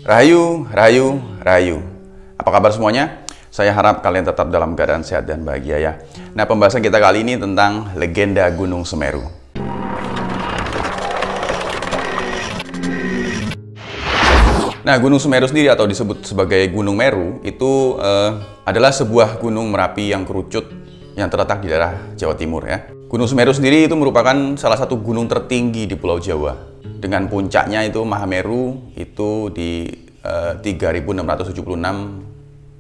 Rahayu, rahayu, rahayu. Apa kabar semuanya? Saya harap kalian tetap dalam keadaan sehat dan bahagia ya. Nah, pembahasan kita kali ini tentang legenda Gunung Semeru. Nah, Gunung Semeru sendiri atau disebut sebagai Gunung Meru itu adalah sebuah gunung Merapi yang kerucut yang terletak di daerah Jawa Timur ya. Gunung Semeru sendiri itu merupakan salah satu gunung tertinggi di Pulau Jawa. Dengan puncaknya itu Mahameru itu di 3.676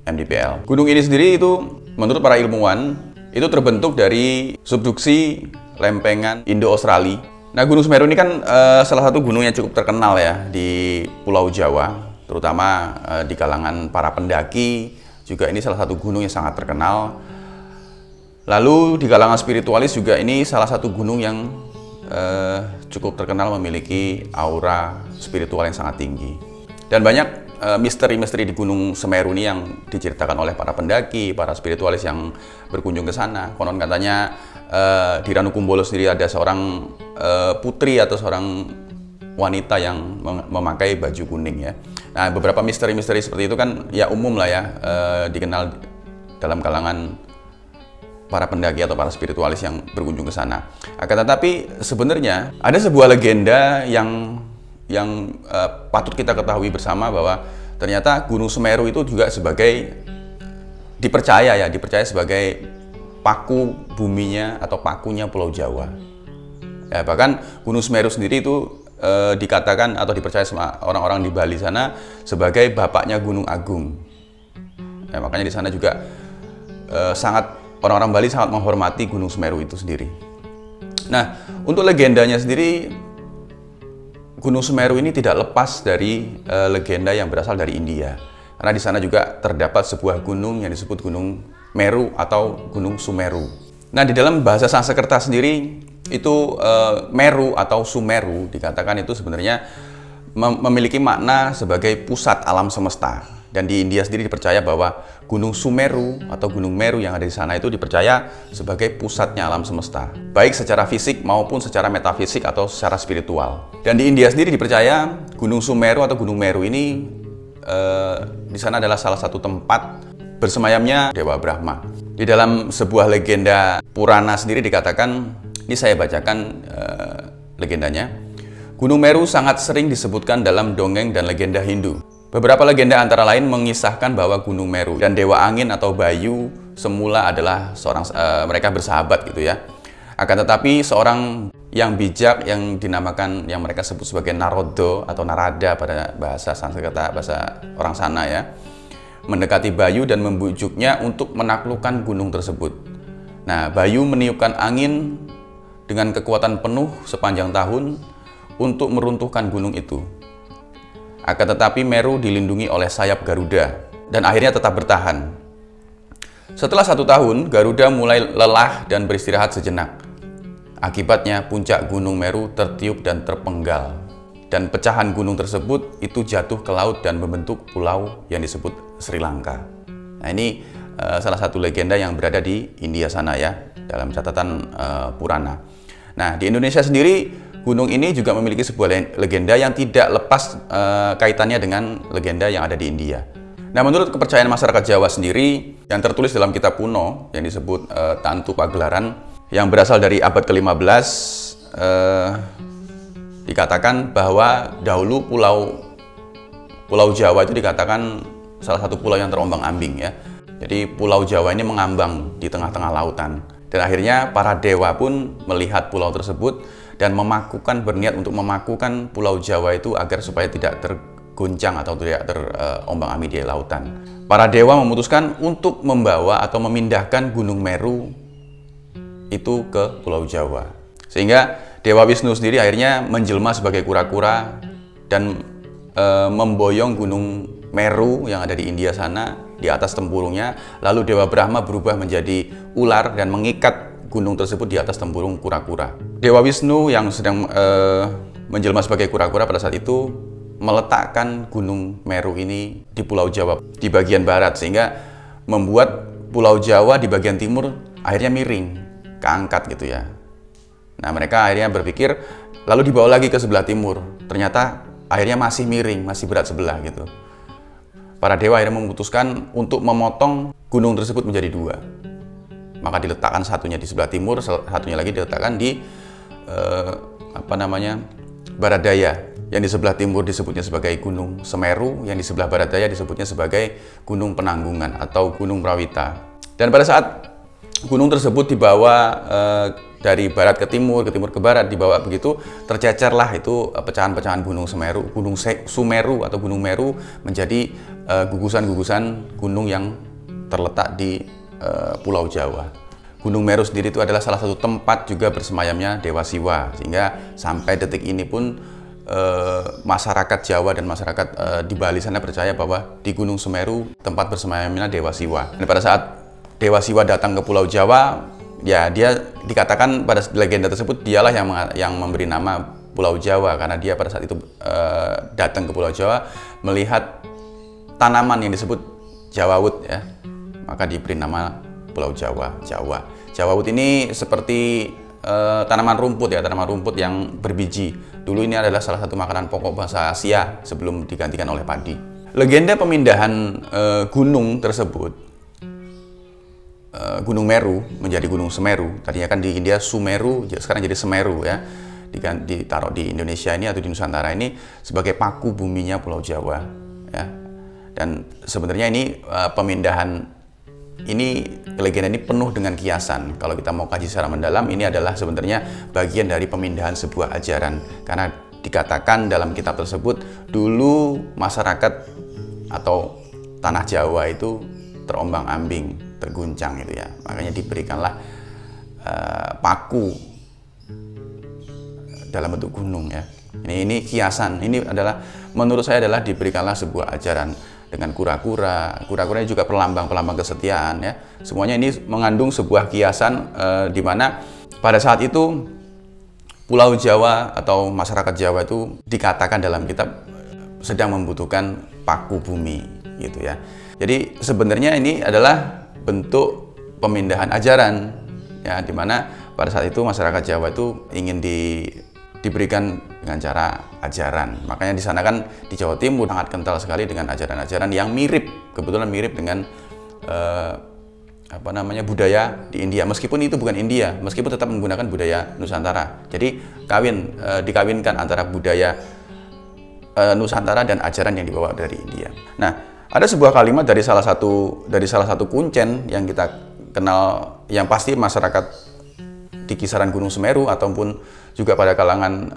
mdpl. Gunung ini sendiri itu menurut para ilmuwan itu terbentuk dari subduksi lempengan Indo-Australia. Nah, Gunung Semeru ini kan salah satu gunung yang cukup terkenal ya di Pulau Jawa, terutama di kalangan para pendaki. Juga ini salah satu gunung yang sangat terkenal. Lalu di kalangan spiritualis juga ini salah satu gunung yang cukup terkenal memiliki aura spiritual yang sangat tinggi. Dan banyak misteri-misteri di Gunung Semeru ini yang diceritakan oleh para pendaki, para spiritualis yang berkunjung ke sana. Konon katanya di Ranukumbolo sendiri ada seorang putri atau seorang wanita yang memakai baju kuning ya. Nah, beberapa misteri-misteri seperti itu kan ya umum lah ya, dikenal dalam kalangan para pendaki atau para spiritualis yang berkunjung ke sana. Akan tetapi sebenarnya ada sebuah legenda yang patut kita ketahui bersama bahwa ternyata Gunung Semeru itu juga dipercaya sebagai paku buminya atau pakunya Pulau Jawa. Ya, bahkan Gunung Semeru sendiri itu dikatakan atau dipercaya sama orang-orang di Bali sana sebagai bapaknya Gunung Agung. Ya, makanya di sana juga orang-orang Bali sangat menghormati Gunung Semeru itu sendiri. Nah, untuk legendanya sendiri, Gunung Semeru ini tidak lepas dari legenda yang berasal dari India. Karena di sana juga terdapat sebuah gunung yang disebut Gunung Meru atau Gunung Sumeru. Nah, di dalam bahasa Sanskerta sendiri, itu Meru atau Sumeru dikatakan itu sebenarnya memiliki makna sebagai pusat alam semesta. Dan di India sendiri dipercaya bahwa Gunung Sumeru atau Gunung Meru yang ada di sana itu dipercaya sebagai pusatnya alam semesta, baik secara fisik maupun secara metafisik atau secara spiritual. Dan di India sendiri dipercaya Gunung Sumeru atau Gunung Meru ini di sana adalah salah satu tempat bersemayamnya Dewa Brahma. Di dalam sebuah legenda Purana sendiri dikatakan, ini saya bacakan legendanya. Gunung Meru sangat sering disebutkan dalam dongeng dan legenda Hindu. Beberapa legenda antara lain mengisahkan bahwa Gunung Meru dan Dewa Angin atau Bayu semula adalah mereka bersahabat gitu ya. Akan tetapi seorang yang bijak yang dinamakan, yang mereka sebut sebagai Narodo atau Narada pada bahasa Sanskerta, bahasa orang sana ya, mendekati Bayu dan membujuknya untuk menaklukkan gunung tersebut. Nah, Bayu meniupkan angin dengan kekuatan penuh sepanjang tahun untuk meruntuhkan gunung itu. Akan tetapi Meru dilindungi oleh sayap Garuda dan akhirnya tetap bertahan. Setelah 1 tahun, Garuda mulai lelah dan beristirahat sejenak. Akibatnya puncak Gunung Meru tertiup dan terpenggal. Dan pecahan gunung tersebut itu jatuh ke laut dan membentuk pulau yang disebut Sri Lanka. Nah, ini salah satu legenda yang berada di India sana ya, dalam catatan Purana. Nah, di Indonesia sendiri gunung ini juga memiliki sebuah legenda yang tidak lepas kaitannya dengan legenda yang ada di India. Nah, menurut kepercayaan masyarakat Jawa sendiri yang tertulis dalam kitab kuno yang disebut Tantu Pagelaran yang berasal dari abad ke-15, dikatakan bahwa dahulu Pulau Jawa itu dikatakan salah satu pulau yang terombang-ambing ya. Jadi Pulau Jawa ini mengambang di tengah-tengah lautan. Dan akhirnya para dewa pun melihat pulau tersebut dan berniat untuk memakukan Pulau Jawa itu agar supaya tidak terguncang atau tidak terombang-ambing di lautan. Para dewa memutuskan untuk membawa atau memindahkan Gunung Meru itu ke Pulau Jawa. Sehingga Dewa Wisnu sendiri akhirnya menjelma sebagai kura-kura dan memboyong Gunung Meru yang ada di India sana di atas tempurungnya. Lalu Dewa Brahma berubah menjadi ular dan mengikat gunung tersebut di atas tempurung kura-kura. Dewa Wisnu yang sedang menjelma sebagai kura-kura pada saat itu meletakkan Gunung Meru ini di Pulau Jawa di bagian barat, sehingga membuat Pulau Jawa di bagian timur akhirnya miring, keangkat gitu ya. Nah, mereka akhirnya berpikir lalu dibawa lagi ke sebelah timur. Ternyata akhirnya masih miring, masih berat sebelah gitu. Para dewa akhirnya memutuskan untuk memotong gunung tersebut menjadi dua. Maka diletakkan satunya di sebelah timur, satunya lagi diletakkan di barat daya. Yang di sebelah timur disebutnya sebagai Gunung Semeru, yang di sebelah barat daya disebutnya sebagai Gunung Penanggungan atau Gunung Prawita. Dan pada saat gunung tersebut dibawa dari barat ke timur ke barat, dibawa begitu, tercecerlah itu pecahan-pecahan Gunung Semeru, Gunung Sumeru atau Gunung Meru menjadi gugusan-gugusan gunung yang terletak di Pulau Jawa. Gunung Meru sendiri itu adalah salah satu tempat juga bersemayamnya Dewa Siwa, sehingga sampai detik ini pun masyarakat Jawa dan masyarakat di Bali sana percaya bahwa di Gunung Semeru tempat bersemayamnya Dewa Siwa. Dan pada saat Dewa Siwa datang ke Pulau Jawa, ya dia dikatakan pada legenda tersebut dialah yang memberi nama Pulau Jawa, karena dia pada saat itu datang ke Pulau Jawa melihat tanaman yang disebut jawawut, ya, maka diberi nama Pulau Jawa. Jawawut ini seperti tanaman rumput, ya, tanaman rumput yang berbiji. Dulu ini adalah salah satu makanan pokok bangsa Asia sebelum digantikan oleh padi. Legenda pemindahan gunung tersebut, Gunung Meru menjadi Gunung Semeru, tadinya kan di India Sumeru, sekarang jadi Semeru, ya, ditaruh di Indonesia ini atau di Nusantara ini sebagai paku buminya Pulau Jawa, ya. Dan sebenarnya ini pemindahan ini, legenda ini penuh dengan kiasan. Kalau kita mau kaji secara mendalam, ini adalah sebenarnya bagian dari pemindahan sebuah ajaran. Karena dikatakan dalam kitab tersebut, dulu masyarakat atau tanah Jawa itu terombang-ambing, terguncang gitu, ya. Makanya diberikanlah paku dalam bentuk gunung, ya. Ini kiasan. Ini adalah, menurut saya adalah diberikanlah sebuah ajaran dengan kura-kura. Kura-kura ini juga pelambang kesetiaan, ya. Semuanya ini mengandung sebuah kiasan di mana pada saat itu Pulau Jawa atau masyarakat Jawa itu dikatakan dalam kitab sedang membutuhkan paku bumi, gitu, ya. Jadi sebenarnya ini adalah bentuk pemindahan ajaran, ya, di mana pada saat itu masyarakat Jawa itu ingin diberikan dengan cara ajaran. Makanya di sana kan di Jawa Timur sangat kental sekali dengan ajaran-ajaran yang mirip, kebetulan mirip dengan budaya di India. Meskipun itu bukan India, meskipun tetap menggunakan budaya Nusantara. Jadi dikawinkan antara budaya Nusantara dan ajaran yang dibawa dari India. Nah, ada sebuah kalimat dari salah satu kuncen yang kita kenal, yang pasti masyarakat di kisaran Gunung Semeru ataupun juga pada kalangan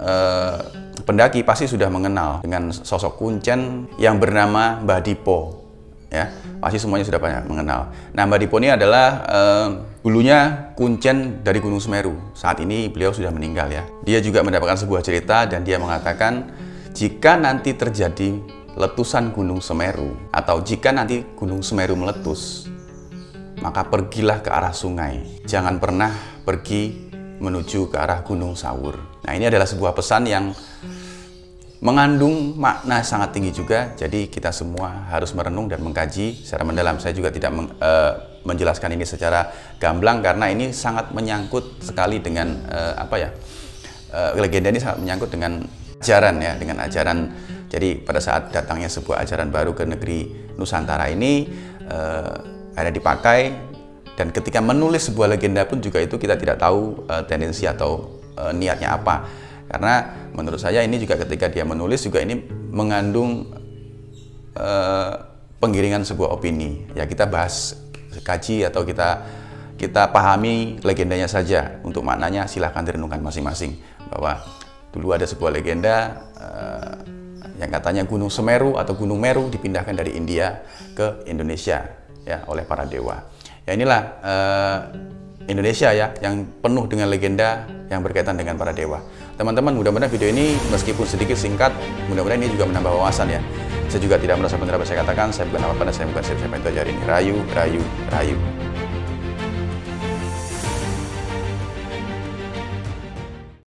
pendaki pasti sudah mengenal dengan sosok kuncen yang bernama Mbah Dipo, ya. Pasti semuanya sudah banyak mengenal. Nah, Mbah Dipo ini adalah dulunya kuncen dari Gunung Semeru. Saat ini beliau sudah meninggal, ya. Dia juga mendapatkan sebuah cerita dan dia mengatakan, jika nanti terjadi letusan Gunung Semeru atau jika nanti Gunung Semeru meletus, maka pergilah ke arah sungai. Jangan pernah pergi menuju ke arah Gunung Sawur. Nah, ini adalah sebuah pesan yang mengandung makna sangat tinggi juga. Jadi kita semua harus merenung dan mengkaji secara mendalam. Saya juga tidak menjelaskan ini secara gamblang karena ini sangat menyangkut sekali dengan legenda ini sangat menyangkut dengan ajaran, ya, dengan ajaran. Jadi pada saat datangnya sebuah ajaran baru ke negeri Nusantara ini ada dipakai. Dan ketika menulis sebuah legenda pun juga itu kita tidak tahu tendensi atau niatnya apa. Karena menurut saya ini juga ketika dia menulis juga ini mengandung penggiringan sebuah opini. Ya, kita bahas, kaji atau kita pahami legendanya saja. Untuk maknanya silahkan direnungkan masing-masing. Bahwa dulu ada sebuah legenda yang katanya Gunung Semeru atau Gunung Meru dipindahkan dari India ke Indonesia, ya, oleh para dewa. Ya, inilah Indonesia, ya, yang penuh dengan legenda yang berkaitan dengan para dewa. Teman-teman, mudah-mudahan video ini meskipun sedikit singkat, mudah-mudahan ini juga menambah wawasan, ya. Saya juga tidak merasa benar apa saya katakan, saya bukan apa-apa dan saya bukan siapa-siapa, itu ajarin. Rayu, rayu, rayu.